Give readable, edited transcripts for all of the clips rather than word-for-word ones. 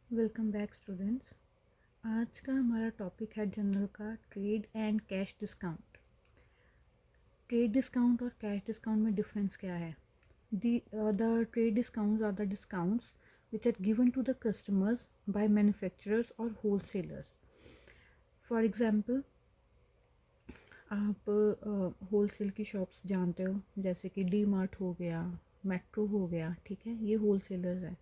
Welcome back students. आज का हमारा टॉपिक है जनरल का trade and cash discount. Trade discount और कैश डिस्काउंट में डिफरेंस क्या है? The trade discounts are the discounts which are given to the customers by manufacturers और होलसेलर्स। फॉर एग्जांपल, आप होलसेल की शॉप्स जानते हो, जैसे कि डी मार्ट हो गया, मेट्रो हो गया, ठीक है, ये होलसेलर्स हैं।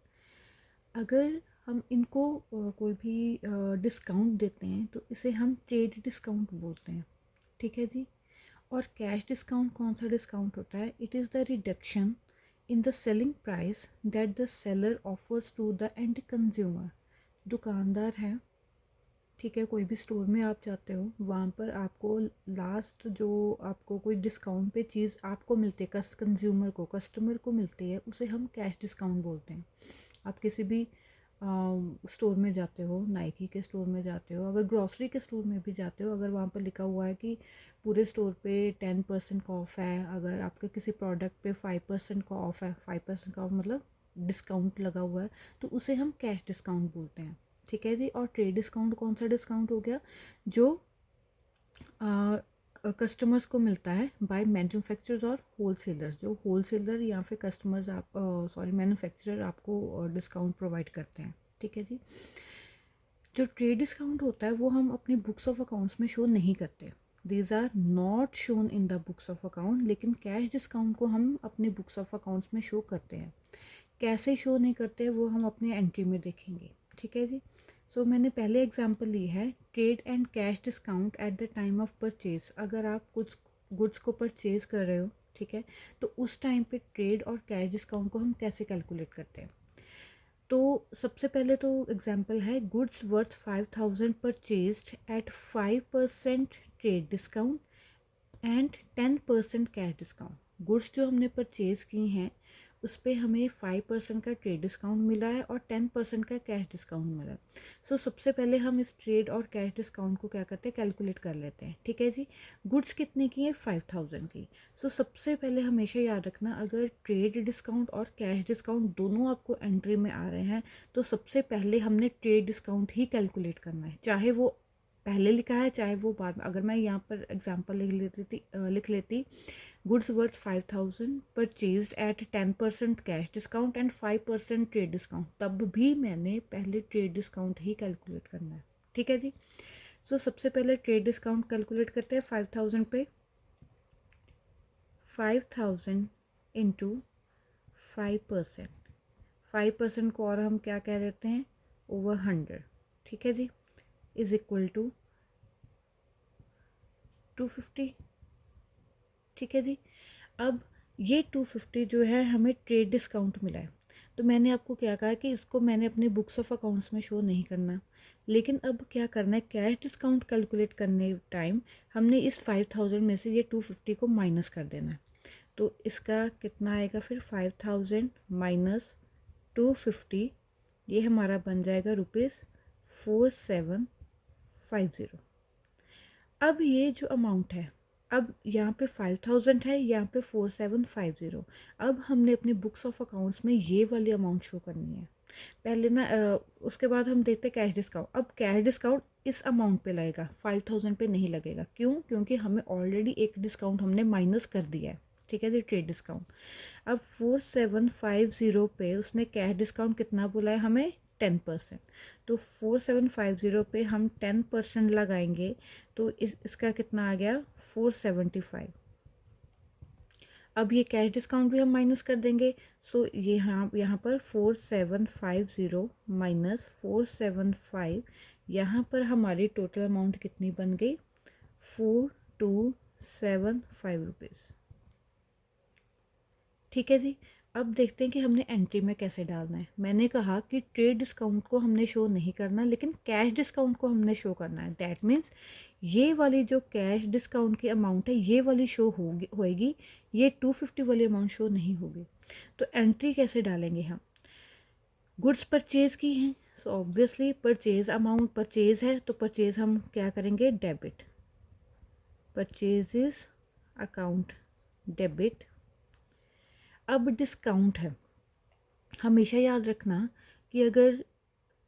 अगर हम इनको कोई भी डिस्काउंट देते हैं तो इसे हम ट्रेड डिस्काउंट बोलते हैं, ठीक है जी। और कैश डिस्काउंट कौन सा डिस्काउंट होता है? It is the reduction in the selling price that the seller offers to the end consumer. दुकानदार है, ठीक है, कोई भी स्टोर में आप जाते हो, वहाँ पर आपको लास्ट जो आपको कोई डिस्काउंट पे चीज़ आपको मिलती है, कंज्यूमर को, कस्टमर को मिलती है, उसे हम कैश डिस्काउंट बोलते हैं। आप किसी भी स्टोर में जाते हो, नाइकी के स्टोर में जाते हो, अगर ग्रॉसरी के स्टोर में भी जाते हो, अगर वहाँ पर लिखा हुआ है कि पूरे स्टोर पे 10% का ऑफ़ है, अगर आपके किसी प्रोडक्ट पे 5% का ऑफ़ है, 5% का ऑफ मतलब डिस्काउंट लगा हुआ है, तो उसे हम कैश डिस्काउंट बोलते हैं, ठीक है जी। और ट्रेड डिस्काउंट कौन सा डिस्काउंट हो गया? जो कस्टमर्स को मिलता है बाय मैन्युफैक्चरर्स और होलसेलर्स। जो होलसेलर या फिर कस्टमर्स आप मैन्युफैक्चरर आपको डिस्काउंट प्रोवाइड करते हैं, ठीक है जी। जो ट्रेड डिस्काउंट होता है वो हम अपनी बुक्स ऑफ अकाउंट्स में शो नहीं करते, these are not shown in the books of account. लेकिन कैश डिस्काउंट को हम अपने बुक्स ऑफ अकाउंट्स में शो करते हैं। कैसे शो नहीं करते वो हम अपने एंट्री में देखेंगे, ठीक है जी। सो मैंने पहले एग्जांपल ली है trade and cash discount at the time of purchase. अगर आप कुछ गुड्स को परचेज कर रहे हो, ठीक है, तो उस टाइम पे ट्रेड और कैश डिस्काउंट को हम कैसे कैलकुलेट करते हैं? तो सबसे पहले तो एग्जांपल है goods worth 5000 purchased at 5% trade discount and 10% cash discount. Goods जो हमने परचेज़ की हैं उस पे हमें 5% का ट्रेड डिस्काउंट मिला है और 10% का कैश डिस्काउंट मिला है। सो सबसे पहले हम इस ट्रेड और कैश डिस्काउंट को क्या करते हैं, कैलकुलेट कर लेते हैं, ठीक है जी। गुड्स कितने की है? 5000 की। सो सबसे पहले हमेशा याद रखना, अगर ट्रेड डिस्काउंट और कैश डिस्काउंट दोनों आपको एंट्री में आ रहे हैं तो सबसे पहले हमने ट्रेड डिस्काउंट ही कैलकुलेट करना है, चाहे वो पहले लिखा है चाहे वो बाद में। अगर मैं यहाँ पर एग्जांपल लिख लेती goods worth 5000 purchased at 10% cash discount and 5% trade discount, तब भी मैंने पहले ट्रेड डिस्काउंट ही कैलकुलेट करना है, ठीक है जी। सो सबसे पहले ट्रेड डिस्काउंट कैलकुलेट करते हैं 5000 पे। 5000 इंटू 5%। 5% को और हम क्या कह देते हैं, ओवर 100, ठीक है जी, इज इक्वल टू 250, ठीक है जी। अब ये 250 जो है हमें ट्रेड डिस्काउंट मिला है, तो मैंने आपको क्या कहा कि इसको मैंने अपने बुक्स ऑफ अकाउंट्स में शो नहीं करना। लेकिन अब क्या करना है, कैश डिस्काउंट कैलकुलेट करने टाइम हमने इस 5000 में से ये 250 को माइनस कर देना है। तो इसका कितना आएगा फिर, 5000 माइनस 250, ये हमारा बन जाएगा ₹4750। अब ये जो अमाउंट है, अब यहाँ पे 5000 है, यहाँ पे 4750। अब हमने अपने बुक्स ऑफ अकाउंट्स में ये वाली अमाउंट शो करनी है पहले ना। उसके बाद हम देखते हैं कैश डिस्काउंट। अब कैश डिस्काउंट इस अमाउंट पे लगेगा, 5000 पे नहीं लगेगा। क्यों? क्योंकि हमें ऑलरेडी एक डिस्काउंट हमने माइनस कर दिया है, ठीक है जी, ट्रेड डिस्काउंट। अब 4750 पे उसने कैश डिस्काउंट कितना बोला है हमें, 10%। तो 4750 पे हम 10% लगाएंगे तो इसका कितना आ गया, 475। अब ये कैश डिस्काउंट भी हम माइनस कर देंगे। सो ये यहाँ पर 4750 माइनस 475, यहाँ पर हमारी टोटल अमाउंट कितनी बन गई, 4275 रुपीज़, ठीक है जी। अब देखते हैं कि हमने एंट्री में कैसे डालना है। मैंने कहा कि ट्रेड डिस्काउंट को हमने शो नहीं करना, लेकिन कैश डिस्काउंट को हमने शो करना है। दैट मीन्स ये वाली जो कैश डिस्काउंट की अमाउंट है ये वाली शो होगी, ये 250 वाली अमाउंट शो नहीं होगी। तो एंट्री कैसे डालेंगे हम, गुड्स परचेज की हैं, so obviously purchase amount purchase है तो परचेज हम क्या करेंगे, डेबिट, परचेजेस अकाउंट डेबिट। अब डिस्काउंट है, हमेशा याद रखना कि अगर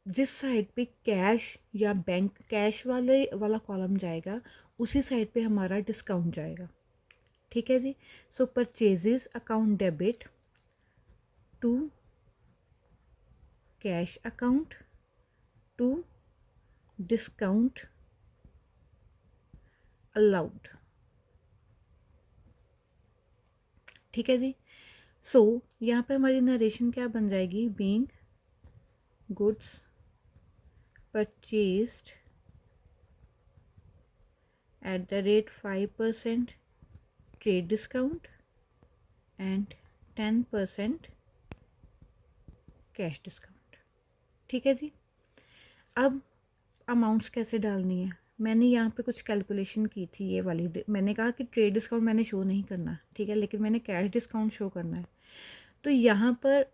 जिस साइड पे कैश या बैंक कैश वाला कॉलम जाएगा, उसी साइड पे हमारा डिस्काउंट जाएगा। ठीक है जी। So purchases account debit to cash account to discount allowed. ठीक है जी। सो यहाँ पे हमारी नरेशन क्या बन जाएगी, being goods purchased at the rate 5% trade discount and 10% cash discount. ठीक है जी। अब अमाउंट्स कैसे डालनी है, मैंने यहाँ पे कुछ कैलकुलेशन की थी, ये वाली मैंने कहा कि ट्रेड डिस्काउंट मैंने शो नहीं करना, ठीक है, लेकिन मैंने कैश डिस्काउंट शो करना है। तो यहाँ पर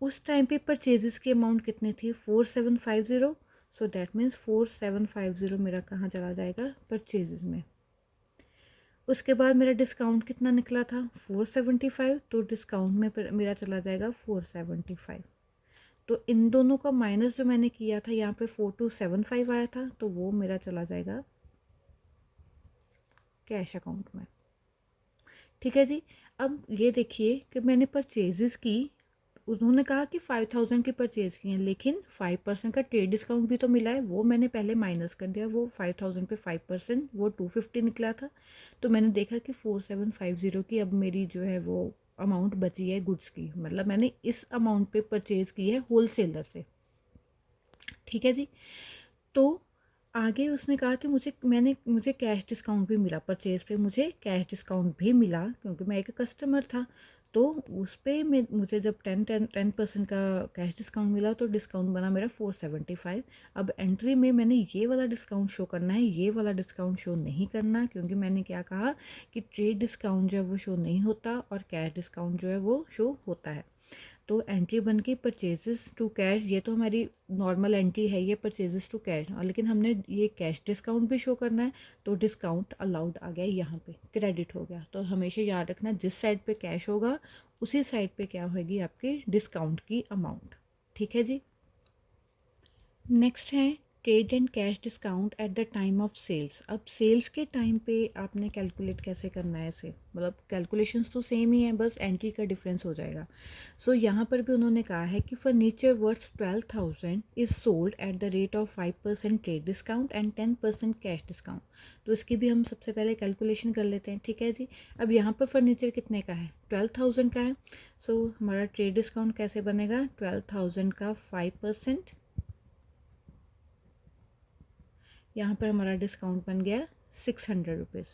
उस टाइम पे परचेजेस की अमाउंट कितनी थी, 4750। सो दैट मीन्स 4750 मेरा कहाँ चला जाएगा, परचेजेस में। उसके बाद मेरा डिस्काउंट कितना निकला था, 475, तो डिस्काउंट में मेरा चला जाएगा 475। तो इन दोनों का माइनस जो मैंने किया था यहाँ पे 4275 आया था, तो वो मेरा चला जाएगा कैश अकाउंट में। ठीक है जी। अब ये देखिए कि मैंने परचेजेस की, उन्होंने कहा कि 5000 की परचेज़ की हैं, लेकिन 5% का ट्रेड डिस्काउंट भी तो मिला है, वो मैंने पहले माइनस कर दिया। वो 5000 पे 5%, वो 250 निकला था। तो मैंने देखा कि 4750 की अब मेरी जो है वो अमाउंट बची है गुड्स की, मतलब मैंने इस अमाउंट पे परचेज़ की है होलसेलर से। ठीक है जी। तो आगे उसने कहा कि मुझे कैश डिस्काउंट भी मिला, परचेज़ पे मुझे कैश डिस्काउंट भी मिला, क्योंकि मैं एक कस्टमर था। तो उस पे मुझे जब 10% का कैश डिस्काउंट मिला, तो डिस्काउंट बना मेरा 475। अब एंट्री में मैंने ये वाला डिस्काउंट शो करना है, ये वाला डिस्काउंट शो नहीं करना, क्योंकि मैंने क्या कहा कि ट्रेड डिस्काउंट जो है वो शो नहीं होता और कैश डिस्काउंट जो है वो शो होता है। तो एंट्री बन गई परचेजेस टू कैश, ये तो हमारी नॉर्मल एंट्री है, ये परचेजेस टू कैश, लेकिन हमने ये कैश डिस्काउंट भी शो करना है, तो डिस्काउंट अलाउड आ गया यहाँ पे, क्रेडिट हो गया। तो हमेशा याद रखना, जिस साइड पे कैश होगा उसी साइड पे क्या होगी, आपकी डिस्काउंट की अमाउंट। ठीक है जी। नेक्स्ट है trade and cash discount at the time of sales. अब सेल्स के टाइम पे आपने कैलकुलेट कैसे करना है इसे, मतलब कैलकुलेशंस तो सेम ही है, बस एंट्री का डिफरेंस हो जाएगा। सो यहाँ पर भी उन्होंने कहा है कि furniture worth 12,000 is sold at the rate of 5% trade discount and 10% cash discount. तो इसकी भी हम सबसे पहले कैलकुलेशन कर लेते हैं। ठीक है जी। अब यहाँ पर फर्नीचर कितने का है, 12,000 का है। सो हमारा ट्रेड डिस्काउंट कैसे बनेगा, 12,000 का 5%, यहाँ पर हमारा डिस्काउंट बन गया 600 रुपीज़।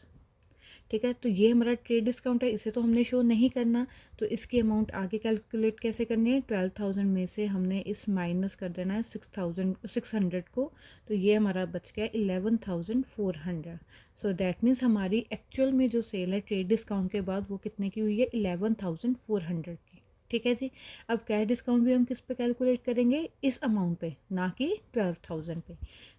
ठीक है। तो ये हमारा ट्रेड डिस्काउंट है, इसे तो हमने शो नहीं करना, तो इसकी अमाउंट आगे कैलकुलेट कैसे करनी है, 12,000 में से हमने इस माइनस कर देना है 600 को, तो ये हमारा बच गया 11,400। सो दैट मीन्स हमारी एक्चुअल में जो सेल है ट्रेड डिस्काउंट के बाद वो कितने की हुई है, 11,400 की। ठीक है जी। अब कैश डिस्काउंट भी हम किस पे कैलकुलेट करेंगे, इस अमाउंट पे, ना कि 12,000 पे।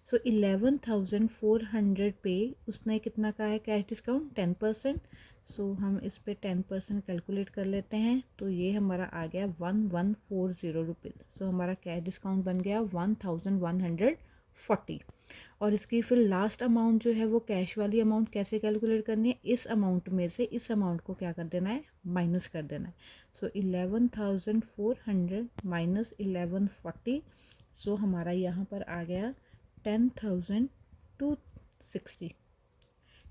सो 11,400 पे उसने कितना कहा है कैश डिस्काउंट, 10%। सो हम इस पे 10% कैलकुलेट कर लेते हैं, तो ये हमारा आ गया 1140 रुपीज़। सो हमारा कैश डिस्काउंट बन गया 1140। और इसकी फिर लास्ट अमाउंट जो है वो कैश वाली अमाउंट कैसे कैलकुलेट करनी है, इस अमाउंट में से इस अमाउंट को क्या कर देना है, माइनस कर देना है। सो 11,400 माइनस 1140, सो हमारा यहाँ पर आ गया 10,260।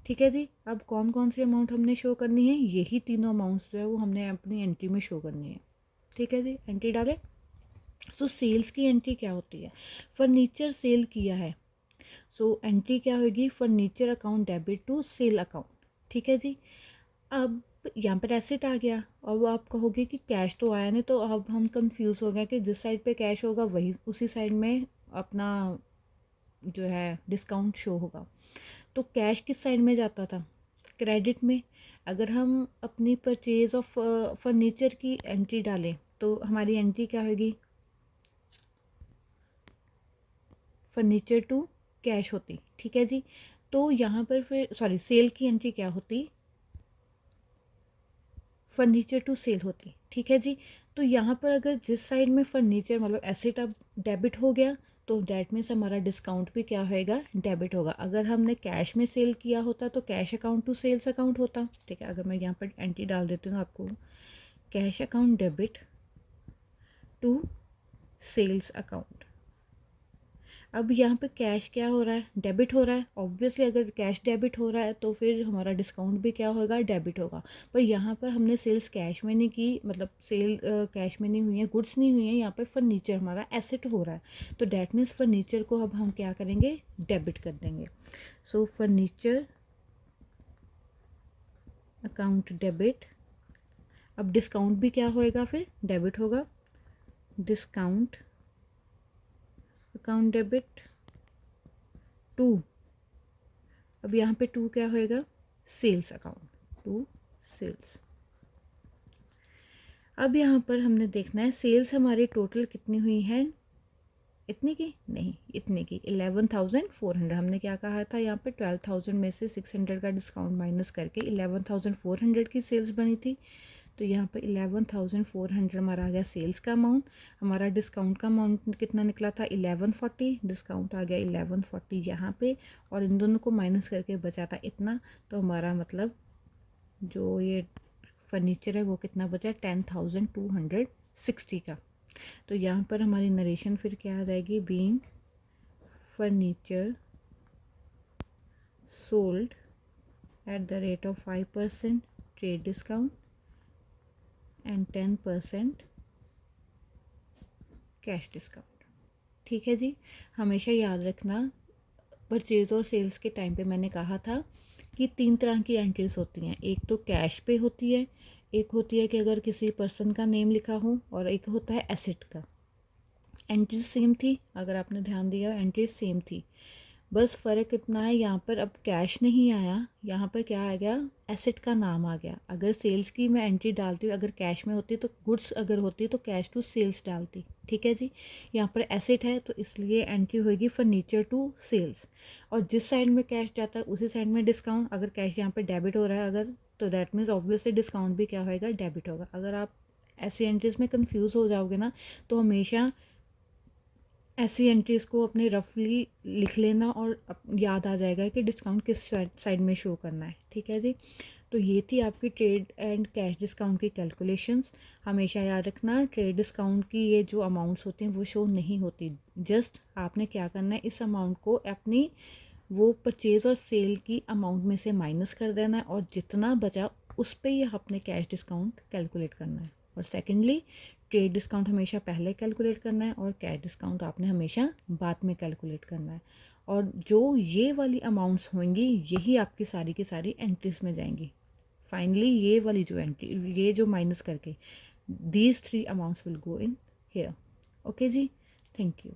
ठीक है जी। अब कौन कौन सी अमाउंट हमने शो करनी है, यही तीनों अमाउंट्स जो है वो हमने अपनी एंट्री में शो करनी है। ठीक है जी। एंट्री डालें। सो सेल्स की एंट्री क्या होती है, फर्नीचर सेल किया है, सो एंट्री क्या होगी, furniture account debit to sale account. ठीक है जी। अब यहाँ पर एसेट आ गया, अब आप कहोगे कि कैश तो आया नहीं, तो अब हम कंफ्यूज हो गए कि जिस साइड पे कैश होगा वही उसी साइड में अपना जो है डिस्काउंट शो होगा। तो कैश किस साइड में जाता था, क्रेडिट में। अगर हम अपनी परचेज ऑफ फर्नीचर की एंट्री डालें, तो हमारी एंट्री क्या होगी, फर्नीचर टू कैश होती। ठीक है जी। तो यहाँ पर फिर सॉरी सेल की एंट्री क्या होती, फर्नीचर टू सेल होती। ठीक है जी। तो यहाँ पर अगर जिस साइड में फर्नीचर मतलब एसेट अब डेबिट हो गया, तो दैट मीन्स हमारा डिस्काउंट भी क्या होएगा, डेबिट होगा। अगर हमने कैश में सेल किया होता तो cash account to sales account होता, ठीक है। अगर मैं यहाँ पर एंट्री डाल देती हूँ आपको, cash account debit to sales account. अब यहाँ पे कैश क्या हो रहा है, डेबिट हो रहा है। ऑब्वियसली अगर कैश डेबिट हो रहा है तो फिर हमारा डिस्काउंट भी क्या होगा, डेबिट होगा। पर यहाँ पर हमने सेल्स कैश में नहीं की, मतलब सेल कैश में नहीं हुई है, गुड्स नहीं हुई है, यहाँ पर फर्नीचर हमारा एसेट हो रहा है। तो डैट मीन्स फर्नीचर को अब हम क्या करेंगे, डेबिट कर देंगे। सो फर्नीचर अकाउंट डेबिट। अब डिस्काउंट भी क्या होएगा, फिर डेबिट होगा। डिस्काउंट अकाउंट डेबिट टू, अब यहाँ पे टू क्या होएगा, सेल्स अकाउंट टू सेल्स। अब यहाँ पर हमने देखना है सेल्स हमारी टोटल कितनी हुई है, इतनी की नहीं, इतनी की 11,400। हमने क्या कहा था, यहाँ पे 12,000 में से 600 का डिस्काउंट माइनस करके 11,400 की सेल्स बनी थी। तो यहाँ पे 11,400 हमारा आ गया सेल्स का अमाउंट। हमारा डिस्काउंट का अमाउंट कितना निकला था, 1140। डिस्काउंट आ गया 1140 यहाँ पे, और इन दोनों को माइनस करके बचा था इतना। तो हमारा मतलब जो ये फर्नीचर है वो कितना बचा, 10,260 का। तो यहाँ पर हमारी नरेशन फिर क्या आ जाएगी, being furniture sold at the rate of 5% trade discount and 10% cash discount. ठीक है जी। हमेशा याद रखना, परचेज और सेल्स के टाइम पे मैंने कहा था कि 3 तरह की एंट्रीज होती हैं। एक तो कैश पे होती है, एक होती है कि अगर किसी पर्सन का नेम लिखा हो, और एक होता है एसेट का। एंट्रीज सेम थी, अगर आपने ध्यान दिया एंट्रीज सेम थी, बस फ़र्क इतना है यहाँ पर अब कैश नहीं आया, यहाँ पर क्या आ गया, एसेट का नाम आ गया। अगर सेल्स की मैं एंट्री डालती हूँ, अगर कैश में होती तो गुड्स, अगर होती तो कैश टू सेल्स डालती। ठीक है जी। यहाँ पर एसेट है तो इसलिए एंट्री होगी फर्नीचर टू सेल्स, और जिस साइड में कैश जाता है उसी साइड में डिस्काउंट। अगर कैश यहाँ पर डेबिट हो रहा है अगर, तो दैट मीन्स ऑब्वियसली डिस्काउंट भी क्या होएगा, डेबिट होगा। अगर आप ऐसी एंट्रीज में कंफ्यूज हो जाओगे ना, तो हमेशा ऐसी एंट्रीज़ को अपने रफली लिख लेना, और याद आ जाएगा कि डिस्काउंट किस साइड में शो करना है। ठीक है जी। तो ये थी आपकी ट्रेड एंड कैश डिस्काउंट की कैलकुलेशंस। हमेशा याद रखना, ट्रेड डिस्काउंट की ये जो अमाउंट्स होती हैं वो शो नहीं होती। जस्ट आपने क्या करना है, इस अमाउंट को अपनी वो परचेज़ और सेल की अमाउंट में से माइनस कर देना है, और जितना बचा उस पर ही आपने कैश डिस्काउंट कैलकुलेट करना है। और सेकेंडली, ट्रेड डिस्काउंट हमेशा पहले कैलकुलेट करना है, और कैश डिस्काउंट आपने हमेशा बाद में कैलकुलेट करना है। और जो ये वाली अमाउंट्स होंगी यही आपकी सारी की सारी एंट्रीज में जाएंगी। फाइनली ये वाली जो एंट्री, ये जो माइनस करके, these 3 amounts will go in here. Okay जी, थैंक यू।